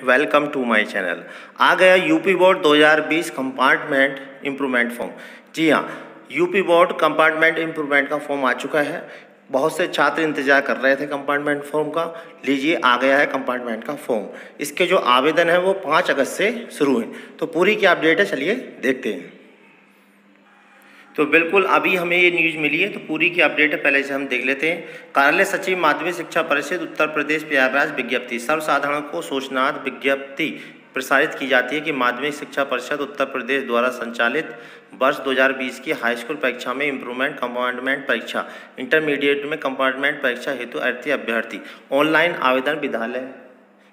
Welcome to my channel. आ गया UP board 2020 compartment improvement form. जी हाँ, यूपी बोर्ड कंपार्टमेंट इम्प्रूवमेंट का फॉर्म आ चुका है। बहुत से छात्र इंतजार कर रहे थे कंपार्टमेंट फॉर्म का। लीजिए, आ गया है कंपार्टमेंट का फॉर्म। इसके जो आवेदन है वो 5 अगस्त से शुरू है। तो पूरी क्या अपडेट है, चलिए देखते हैं। तो बिल्कुल अभी हमें ये न्यूज़ मिली है, तो पूरी की अपडेट है, पहले से हम देख लेते हैं। कार्यालय सचिव माध्यमिक शिक्षा परिषद उत्तर प्रदेश प्रयागराज विज्ञप्ति। सर्वसाधारण को सूचनार्थ विज्ञप्ति प्रसारित की जाती है कि माध्यमिक शिक्षा परिषद उत्तर प्रदेश द्वारा संचालित वर्ष 2020 की हाई स्कूल परीक्षा में इम्प्रूवमेंट कंपार्टमेंट परीक्षा, इंटरमीडिएट में कंपार्टमेंट परीक्षा हेतु अभ्यर्थी ऑनलाइन आवेदन विद्यालय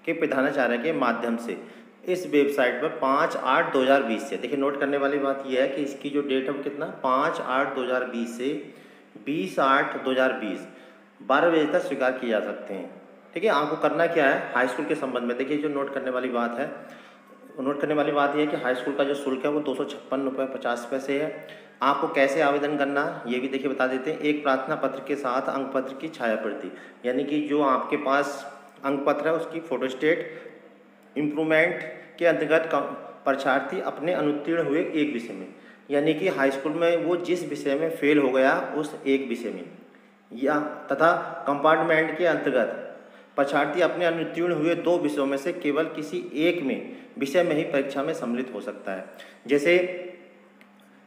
के प्रधानाचार्य के माध्यम से इस वेबसाइट पर 5/8/2020 से, देखिए नोट करने वाली बात यह है कि इसकी जो डेट है वो कितना 5/8/2020 से 20/8/2020 12 बजे तक स्वीकार किए जा सकते हैं। ठीक है, आपको करना क्या है हाई स्कूल के संबंध में, देखिए जो नोट करने वाली बात है, नोट करने वाली बात यह है कि हाई स्कूल का जो शुल्क है वो 256 रुपये से है। आपको कैसे आवेदन करना है ये भी देखिए बता देते हैं। एक प्रार्थना पत्र के साथ अंक पत्र की छाया प्रति, यानी कि जो आपके पास अंक पत्र है उसकी फोटोस्टेट, इम्प्रूवमेंट के अंतर्गत परीक्षार्थी अपने अनुत्तीर्ण हुए एक विषय में, यानी कि हाई स्कूल में वो जिस विषय में फेल हो गया उस एक विषय में, या तथा कंपार्टमेंट के अंतर्गत परीक्षार्थी अपने अनुत्तीर्ण हुए 2 विषयों में से केवल किसी एक में विषय में ही परीक्षा में सम्मिलित हो सकता है। जैसे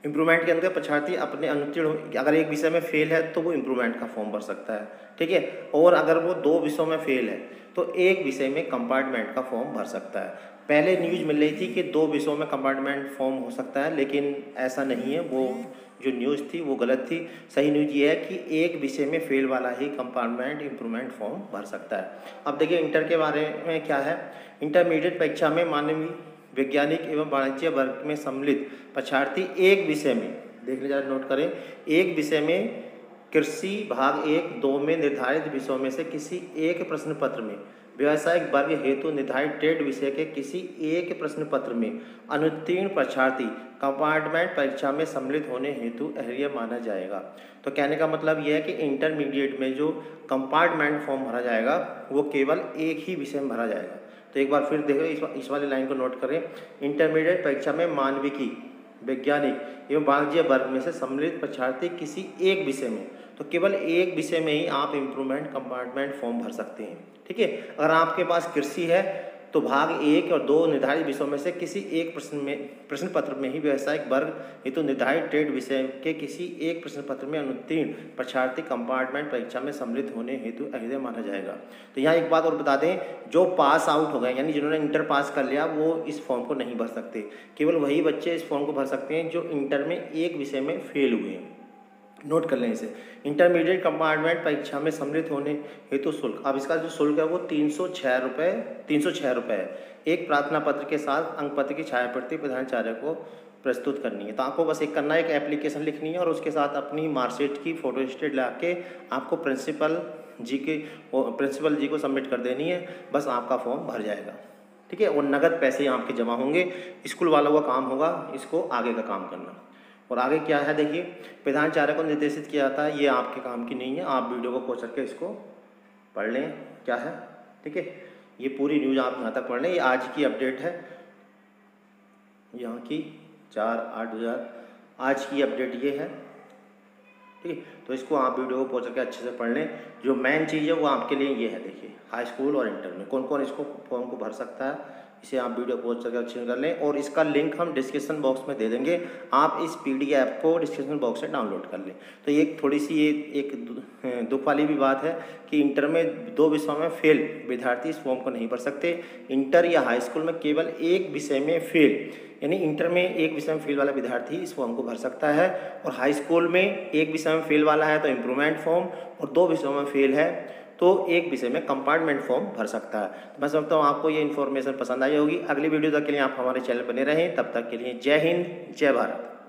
इम्प्रूवमेंट के अंदर परीक्षार्थी अपने अनुत्तीर्ण, अगर एक विषय में फेल है तो वो इम्प्रूवमेंट का फॉर्म भर सकता है। ठीक है, और अगर वो 2 विषयों में फेल है तो एक विषय में कंपार्टमेंट का फॉर्म भर सकता है। पहले न्यूज़ मिल रही थी कि 2 विषयों में कंपार्टमेंट फॉर्म हो सकता है, लेकिन ऐसा नहीं है, वो जो न्यूज़ थी वो गलत थी। सही न्यूज़ ये है कि एक विषय में फेल वाला ही कंपार्टमेंट इम्प्रूवमेंट फॉर्म भर सकता है। अब देखिए इंटर के बारे में क्या है। इंटरमीडिएट परीक्षा में मानवीय, वैज्ञानिक एवं वाणिज्य वर्ग में सम्मिलित परीक्षार्थी एक विषय में, देख लीजिए नोट करें, एक विषय में कृषि भाग 1-2 में निर्धारित विषयों में से किसी एक प्रश्न पत्र में, व्यावसायिक वर्ग हेतु निर्धारित ट्रेड विषय के किसी एक प्रश्न पत्र में अनुत्तीर्ण परीक्षार्थी कंपार्टमेंट परीक्षा में सम्मिलित होने हेतु अहर्य माना जाएगा। तो कहने का मतलब यह है कि इंटरमीडिएट में जो कंपार्टमेंट फॉर्म भरा जाएगा वो केवल एक ही विषय में भरा जाएगा। तो एक बार फिर देखो, इस वाली लाइन को नोट करें। इंटरमीडिएट परीक्षा में मानविकी, वैज्ञानिक एवं वाणिज्य वर्ग में से सम्मिलित परीक्षार्थी किसी एक विषय में, तो केवल एक विषय में ही आप इम्प्रूवमेंट कंपार्टमेंट फॉर्म भर सकते हैं। ठीक है, अगर आपके पास कृषि है तो भाग 1 और 2 निर्धारित विषयों में से किसी एक प्रश्न पत्र में ही व्यावसायिक वर्ग हेतु निर्धारित ट्रेड विषय के किसी एक प्रश्न पत्र में अनुत्तीर्ण परीक्षार्थी कंपार्टमेंट परीक्षा में सम्मिलित होने हेतु अहर्य माना जाएगा। तो यहाँ एक बात और बता दें, जो पास आउट हो गए यानी जिन्होंने इंटर पास कर लिया वो इस फॉर्म को नहीं भर सकते। केवल वही बच्चे इस फॉर्म को भर सकते हैं जो इंटर में एक विषय में फेल हुए हैं। नोट कर लें इसे। इंटरमीडिएट कंपार्टमेंट परीक्षा में सम्मिलित होने हेतु शुल्क, अब इसका जो शुल्क है वो 306 रुपये है। एक प्रार्थना पत्र के साथ अंक पत्र की छाया प्रति प्रधानाचार्य को प्रस्तुत करनी है। तो आपको बस एक करना है, एक एप्लीकेशन लिखनी है और उसके साथ अपनी मार्कशीट की फोटोस्टेट ला के आपको प्रिंसिपल जी को सबमिट कर देनी है। बस आपका फॉर्म भर जाएगा। ठीक है, और नगद पैसे आपके जमा होंगे। स्कूल वालों का काम होगा इसको आगे का काम करना। और आगे क्या है देखिए, प्रधानाचार्य को निर्देशित किया जाता है, ये आपके काम की नहीं है, आप वीडियो को पहुँच करके इसको पढ़ लें क्या है। ठीक है, ये पूरी न्यूज़ आप यहाँ तक पढ़ लें। ये आज की अपडेट है, यहाँ की 4/8/2000 आज की अपडेट ये है। ठीक है, तो इसको आप वीडियो को पहुँच करके अच्छे से पढ़ लें। जो मेन चीज़ है वो आपके लिए ये है, देखिए हाई स्कूल और इंटर में कौन कौन इसको फॉर्म को भर सकता है, इसे आप वीडियो पहुँच करके अच्छे से कर लें। और इसका लिंक हम डिस्क्रिप्शन बॉक्स में दे देंगे, आप इस PDF को डिस्क्रिप्शन बॉक्स से डाउनलोड कर लें। तो ये थोड़ी सी ये एक दुख वाली भी बात है कि इंटर में 2 विषयों में फेल विद्यार्थी इस फॉर्म को नहीं भर सकते। इंटर या हाई स्कूल में केवल एक विषय में फेल, यानी इंटर में एक विषय में फेल वाला विद्यार्थी इस फॉर्म को भर सकता है, और हाई स्कूल में एक विषय में फेल वाला है तो इम्प्रूवमेंट फॉर्म, और 2 विषयों में फेल है तो एक विषय में कंपार्टमेंट फॉर्म भर सकता है। तो मैं समझता हूँ आपको ये इन्फॉर्मेशन पसंद आई होगी। अगली वीडियो तक के लिए आप हमारे चैनल बने रहें। तब तक के लिए जय हिंद, जय भारत।